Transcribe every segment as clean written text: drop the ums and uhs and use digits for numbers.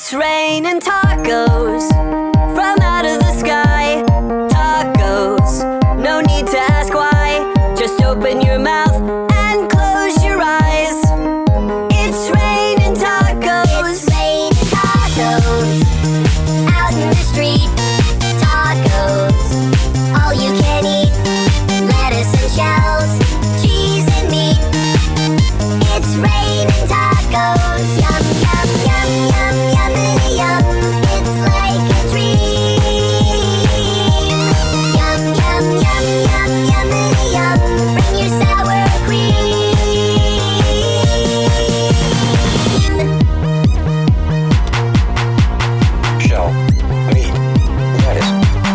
It's raining tacos from out of the sky. Tacos, no need to ask why. Just open your mouth and close your eyes. It's raining tacos. It's raining tacos out in the street. Tacos, all you can eat. Lettuce and shells, cheese and meat. It's raining tacos. Yum, yum, yum, yum, yummity yum. It's like a dream. Yum, yum, yum, yum, yummity yum. Bring your sour cream. Shell, meat, lettuce,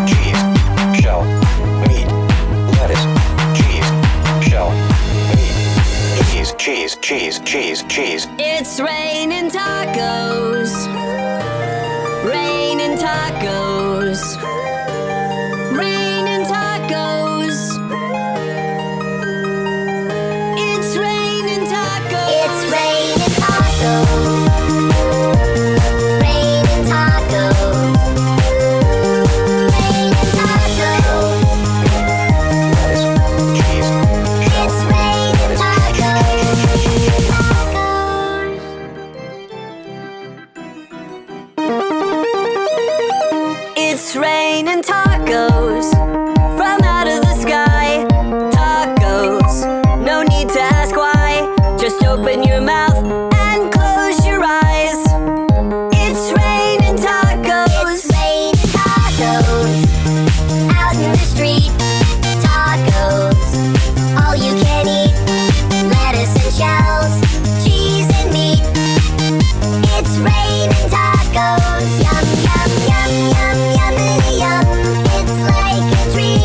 cheese. Shell, meat, lettuce, cheese. Shell, meat, cheese, cheese, cheese, cheese. It's raining tacos. Raining tacos. Raining tacos. It's raining tacos. It's raining tacos. Raining tacos. Raining tacos. Lettuce, cheese. It's raining tacos. It's raining tacos from out of the sky. Tacos, no need to ask why. Just open your mouth and close your eyes. It's raining tacos. It's raining tacos out in the street. Tacos, all you can eat. Lettuce and shells, cheese and meat. It's raining tacos. Yum, yum, yum, yum, yummity yum. It's like a dream.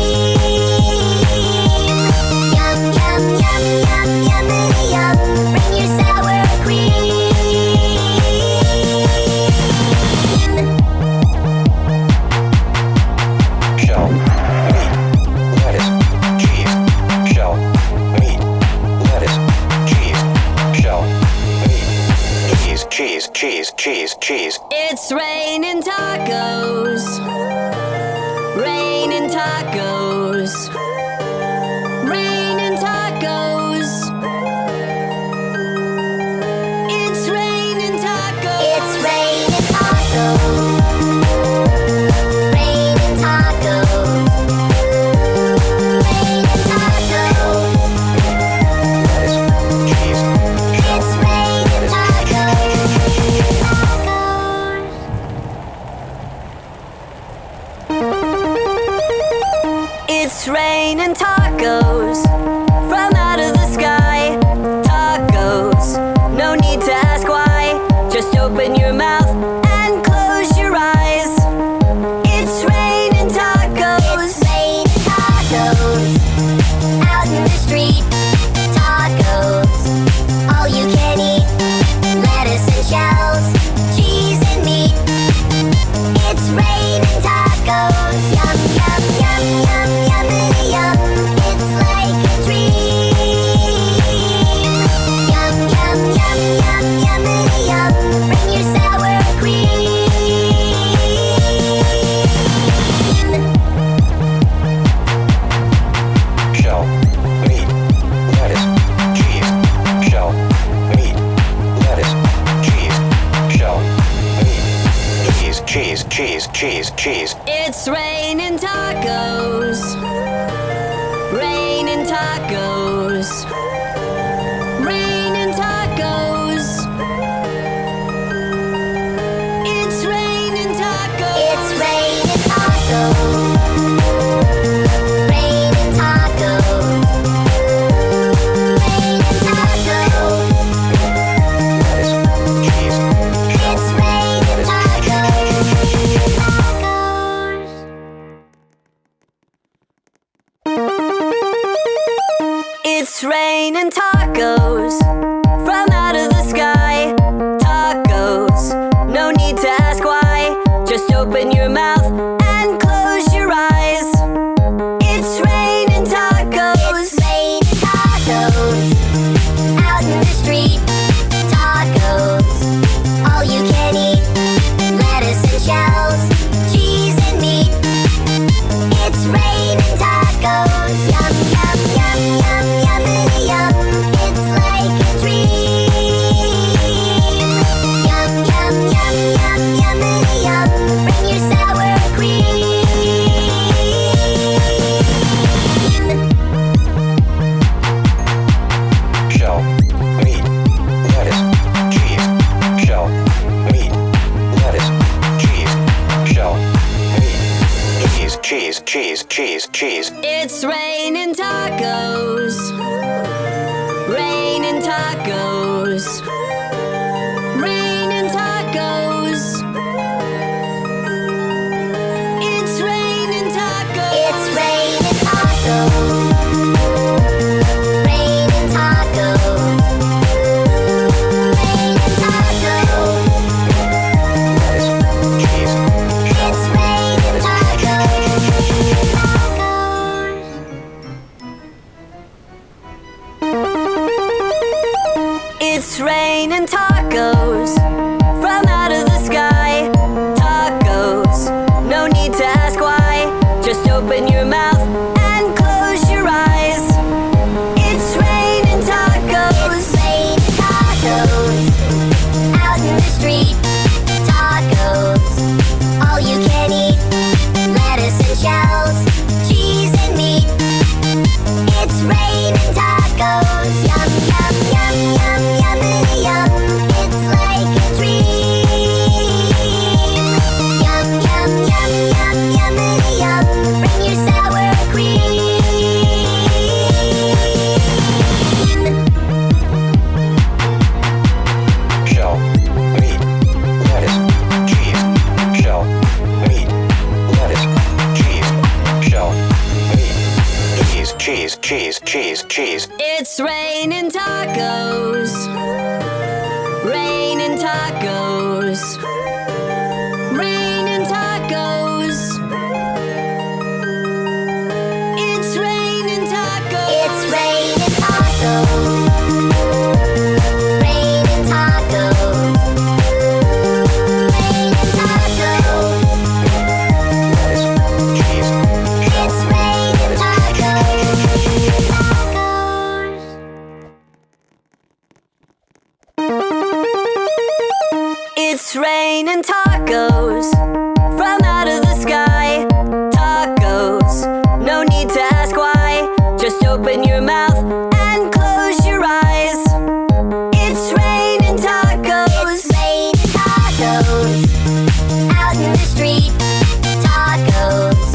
Yum, yum, yum, yum, yummity yum. Bring your sour cream. Shell, meat, lettuce, cheese. Shell, meat, lettuce, cheese. Shell, meat, cheese, cheese, cheese, cheese. It's raining tacos. Raining tacos. Raining tacos. It's raining tacos. It's raining tacos. Raining tacos. Raining tacos. Lettuce, cheese. It's raining tacos. It's raining tacos from out of the sky. Tacos, no need to ask why. Just open your mouth and close your eyes. It's raining tacos. It's raining tacos out in the street. Tacos, all you can eat. Lettuce and shells, cheese and meat. It's raining tacos. Yum, yum, yum, yum, yummity yum. It's like a dream. Yum, yum, yum, yum, yummity yum. Bring your sour cream. Shell, meat, lettuce, cheese. Shell, meat, lettuce, cheese. Shell, meat, cheese, cheese, cheese, cheese. It's raining tacos. Raining tacos. Raining tacos. It's raining tacos. It's raining tacos. Raining tacos. Raining tacos. Lettuce, cheese. It's raining tacos. It's raining tacos from out of the sky. Tacos, no need to ask why. Just open your mouth and close your eyes. It's raining tacos. It's raining tacos out in the street. Tacos, all you can eat. tacos. Yum, yum, yum, yum, yummity yum. It's like a dream. Yum, yum, yum, yum, yummity yum. Bring your sour cream. Shell, meat, lettuce, cheese, shell, meat, lettuce, cheese, shell, meat, cheese, cheese, cheese, cheese. It's raining tacos. Raining tacos. Raining tacos. It's raining tacos. It's raining tacos. Raining tacos. Raining tacos. Lettuce, cheese, shell, It's raining tacos. It's raining tacos from out of the sky. Tacos, no need to ask why. Just open your mouth and close your eyes. It's raining tacos. It's raining tacos. Out in the street. Tacos. All you can eat. Lettuce and shells. Cheese and meat. It's raining tacos. Yum, yum, yum, yum, yummity yum. It's like a dream. Yum, yum, yum, yum, yummity yum. Bring your sour cream. shell, meat, lettuce, cheese, shell, meat, lettuce, cheese, shell, meat, cheese, cheese, cheese, cheese. It's raining tacos. Raining tacos. Raining tacos. It's raining tacos. It's raining tacos. Raining tacos. Raining tacos. Lettuce, cheese, shell, It's raining tacos. It's raining tacos from out of the sky. Tacos, no need to ask why. Just open your mouth and close your eyes. It's raining tacos. It's raining tacos. Out in the street. Tacos.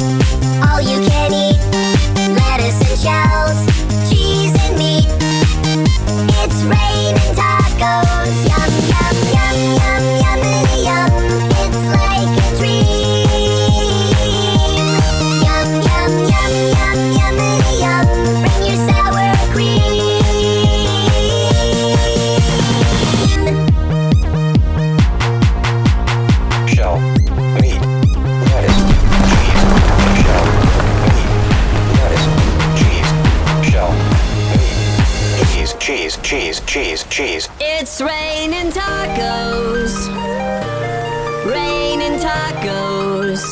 All you can eat. Lettuce and shells. Cheese and meat. It's raining tacos. Yum, yum, yum, yum, yummity yum. It's like a dream. Yum, yum, yum, yum, yummity yum. Bring your sour cream. shell, meat, lettuce, cheese, shell, meat, lettuce, cheese, shell, meat, cheese, cheese, cheese, cheese. It's raining tacos. Raining tacos.